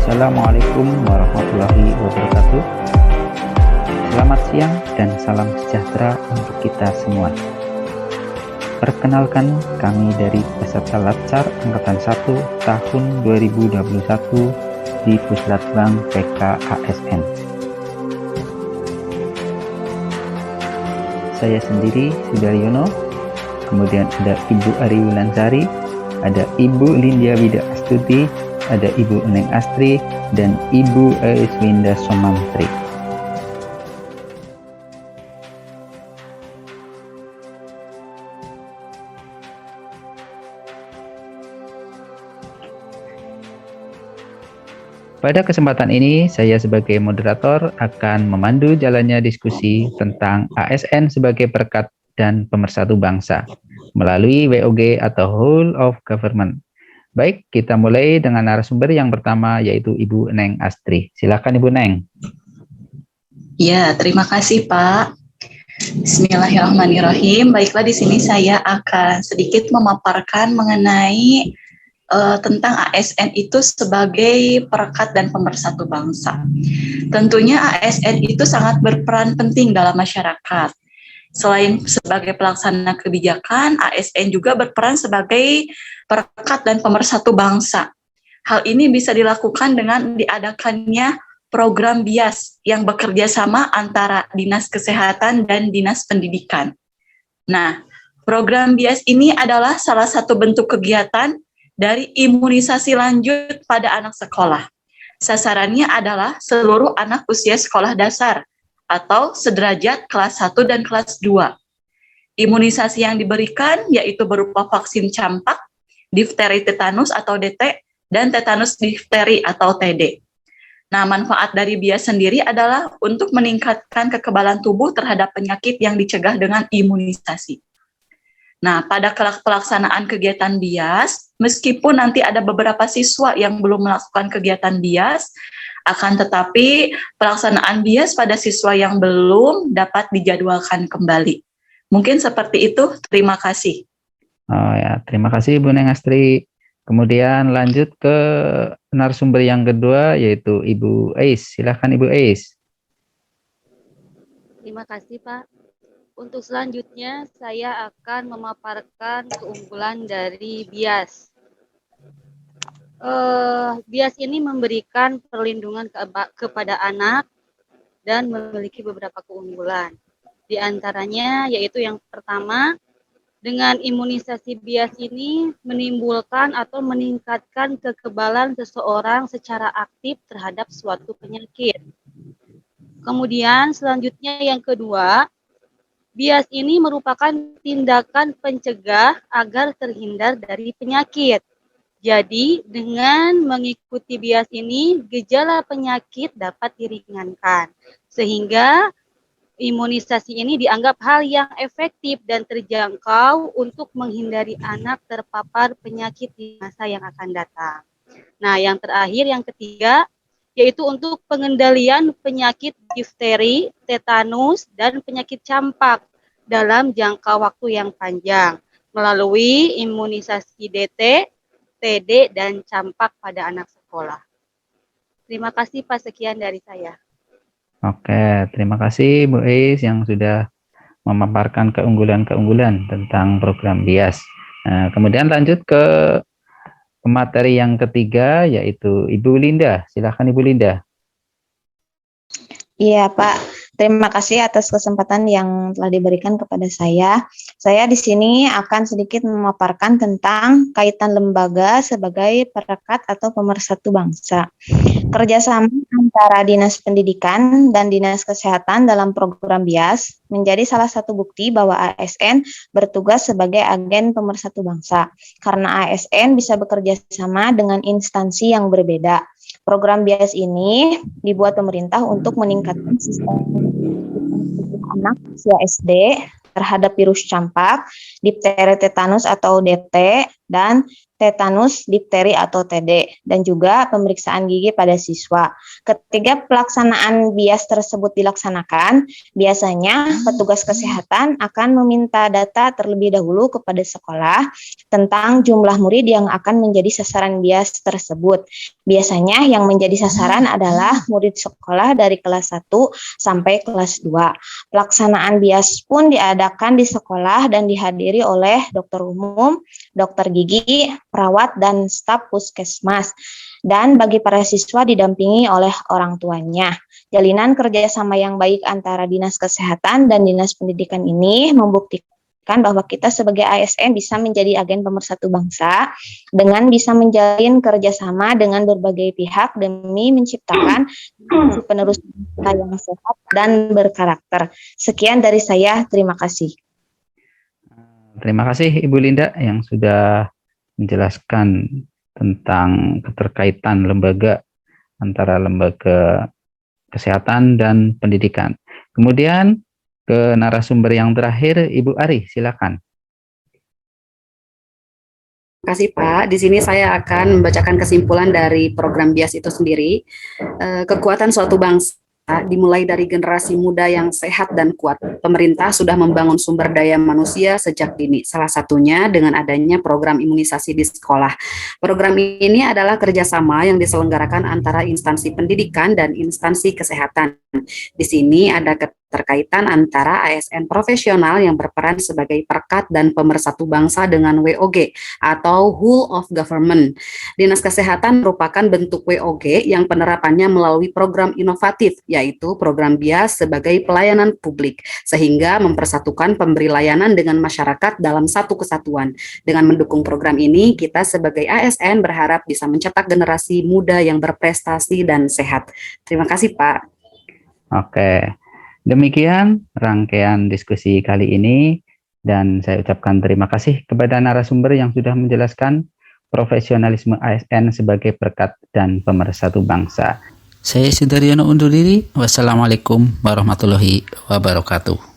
Assalamualaikum warahmatullahi wabarakatuh. Selamat siang dan salam sejahtera untuk kita semua. Perkenalkan, kami dari peserta Latsar Angkatan 1 tahun 2021 di Puslatbang PK ASN. Saya sendiri, Sudaryono, kemudian ada Ibu Ari Wulansari, ada Ibu Lindya Wida Astuti, ada Ibu Eneng Astri, dan Ibu Eiswinda Somantri. Pada kesempatan ini, saya sebagai moderator akan memandu jalannya diskusi tentang ASN sebagai perekat dan pemersatu bangsa melalui WOG atau Whole of Government. Baik, kita mulai dengan narasumber yang pertama, yaitu Ibu Eneng Astri. Silakan Ibu Eneng. Ya, terima kasih Pak. Bismillahirrahmanirrahim. Baiklah, di sini saya akan sedikit memaparkan mengenai tentang ASN itu sebagai perekat dan pemersatu bangsa. Tentunya ASN itu sangat berperan penting dalam masyarakat. Selain sebagai pelaksana kebijakan, ASN juga berperan sebagai perekat dan pemersatu bangsa. Hal ini bisa dilakukan dengan diadakannya program BIAS yang bekerja sama antara Dinas Kesehatan dan Dinas Pendidikan. Nah, program BIAS ini adalah salah satu bentuk kegiatan dari imunisasi lanjut pada anak sekolah. Sasarannya adalah seluruh anak usia sekolah dasar atau sederajat kelas 1 dan kelas 2. Imunisasi yang diberikan yaitu berupa vaksin campak, difteri tetanus atau DT, dan tetanus difteri atau TD. Nah, manfaat dari BIAS sendiri adalah untuk meningkatkan kekebalan tubuh terhadap penyakit yang dicegah dengan imunisasi. Nah, pada pelaksanaan kegiatan BIAS, meskipun nanti ada beberapa siswa yang belum melakukan kegiatan BIAS, akan tetapi pelaksanaan BIAS pada siswa yang belum dapat dijadwalkan kembali. Mungkin seperti itu, terima kasih. Oh ya, terima kasih Ibu Eneng Astri. Kemudian lanjut ke narasumber yang kedua, yaitu Ibu Ais. Silakan Ibu Ais. Terima kasih Pak. Untuk selanjutnya saya akan memaparkan keunggulan dari BIAS. BIAS ini memberikan perlindungan kepada anak dan memiliki beberapa keunggulan. Di antaranya yaitu yang pertama, dengan imunisasi BIAS ini menimbulkan atau meningkatkan kekebalan seseorang secara aktif terhadap suatu penyakit. Kemudian selanjutnya yang kedua, BIAS ini merupakan tindakan pencegah agar terhindar dari penyakit. Jadi, dengan mengikuti BIAS ini, gejala penyakit dapat diringankan. Sehingga imunisasi ini dianggap hal yang efektif dan terjangkau untuk menghindari anak terpapar penyakit di masa yang akan datang. Nah, yang terakhir, yang ketiga, yaitu untuk pengendalian penyakit difteri, tetanus, dan penyakit campak dalam jangka waktu yang panjang melalui imunisasi DT, TD, dan campak pada anak sekolah. Terima kasih Pak, sekian dari saya. Oke, terima kasih Bu Ais yang sudah memaparkan keunggulan-keunggulan tentang program BIAS. Nah, kemudian lanjut ke materi yang ketiga, yaitu Ibu Linda. Silakan Ibu Linda. Iya Pak, terima kasih atas kesempatan yang telah diberikan kepada saya. Saya di sini akan sedikit memaparkan tentang kaitan lembaga sebagai perekat atau pemersatu bangsa. Kerjasama antara Dinas Pendidikan dan Dinas Kesehatan dalam program BIAS menjadi salah satu bukti bahwa ASN bertugas sebagai agen pemersatu bangsa. Karena ASN bisa bekerja sama dengan instansi yang berbeda. Program BIAS ini dibuat pemerintah untuk meningkatkan sistem anak usia SD terhadap virus campak, difteri tetanus atau DT, dan tetanus difteri atau TD, dan juga pemeriksaan gigi pada siswa. Ketika pelaksanaan BIAS tersebut dilaksanakan, biasanya petugas kesehatan akan meminta data terlebih dahulu kepada sekolah tentang jumlah murid yang akan menjadi sasaran BIAS tersebut. Biasanya yang menjadi sasaran adalah murid sekolah dari kelas 1 sampai kelas 2. Pelaksanaan BIAS pun diadakan di sekolah dan dihadiri oleh dokter umum, dokter gigi, perawat, dan staf puskesmas. Dan bagi para siswa didampingi oleh orang tuanya. Jalinan kerjasama yang baik antara Dinas Kesehatan dan Dinas Pendidikan ini membuktikan bahwa kita sebagai ASN bisa menjadi agen pemersatu bangsa dengan bisa menjalin kerjasama dengan berbagai pihak demi menciptakan penerus bangsa yang sehat dan berkarakter. Sekian dari saya, terima kasih. Terima kasih Ibu Linda yang sudah menjelaskan tentang keterkaitan lembaga antara lembaga kesehatan dan pendidikan. Kemudian ke narasumber yang terakhir, Ibu Ari, silakan. Terima kasih Pak. Di sini saya akan membacakan kesimpulan dari program BIAS itu sendiri. Kekuatan suatu bangsa dimulai dari generasi muda yang sehat dan kuat. Pemerintah sudah membangun sumber daya manusia sejak dini, salah satunya dengan adanya program imunisasi di sekolah. Program ini adalah kerjasama yang diselenggarakan antara instansi pendidikan dan instansi kesehatan. Di sini ada keterkaitan antara ASN profesional yang berperan sebagai perekat dan pemersatu bangsa dengan WOG atau Whole of Government. Dinas Kesehatan merupakan bentuk WOG yang penerapannya melalui program inovatif, yaitu program BIAS sebagai pelayanan publik, sehingga mempersatukan pemberi layanan dengan masyarakat dalam satu kesatuan. Dengan mendukung program ini, kita sebagai ASN berharap bisa mencetak generasi muda yang berprestasi dan sehat. Terima kasih, Pak. Oke, demikian rangkaian diskusi kali ini dan saya ucapkan terima kasih kepada narasumber yang sudah menjelaskan profesionalisme ASN sebagai perekat dan pemersatu bangsa. Saya Sudaryono undur diri. Wassalamualaikum warahmatullahi wabarakatuh.